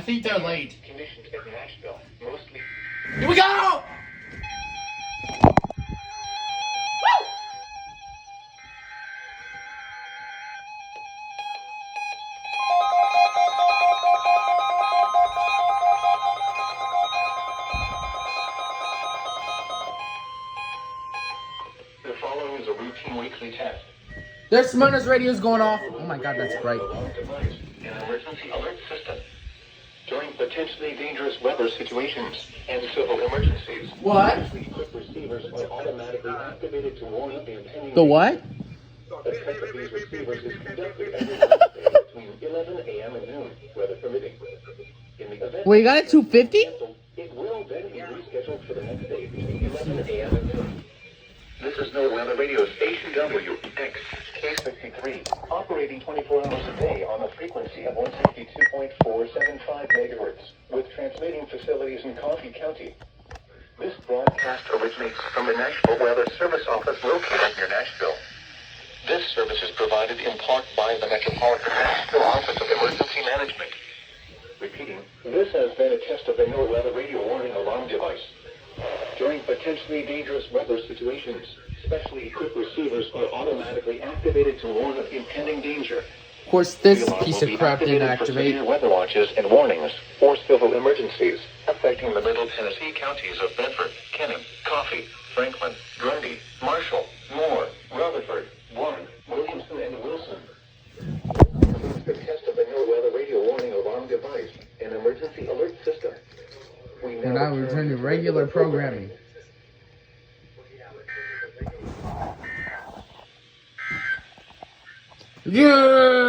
I think they're late. Conditions in Nashville, mostly. Here we go! The following is a routine weekly test. There's Smyrna's radio's going off. Oh my god, that's bright. An emergency alert system. During potentially dangerous weather situations and civil emergencies. What? Equipped receivers are automatically activated to warn of the impending. The what? The test of these receivers is conducted every Wednesday between 11 a.m. and noon, weather permitting. In the event Wait, you got it 250? it will then be rescheduled for the next day between 11 a.m. and noon. This is No Weather Radio Station WX K63, operating 24 hours a day on a frequency of 162.475 megahertz, with transmitting facilities in Coffee County. This broadcast originates from the Nashville Weather Service Office located near Nashville. This service is provided in part by the Metropolitan Nashville Office of Emergency Management. Repeating, this has been a test of the No Weather Radio warning alarm device. During potentially dangerous weather situations, specially equipped receivers are automatically activated to warn of impending danger. Of course, this The alarm piece will of be crap didn't activated for activate. severe weather watches and warnings or civil emergencies affecting the Middle Tennessee counties of Bedford, Kenning, Coffee, Franklin, Grundy, Marshall, Moore, Rutherford, Warren, Williamson, and Wilson. The test of the No Weather Radio warning alarm device, an emergency alert system. We Now we return to regular programming. Yeah!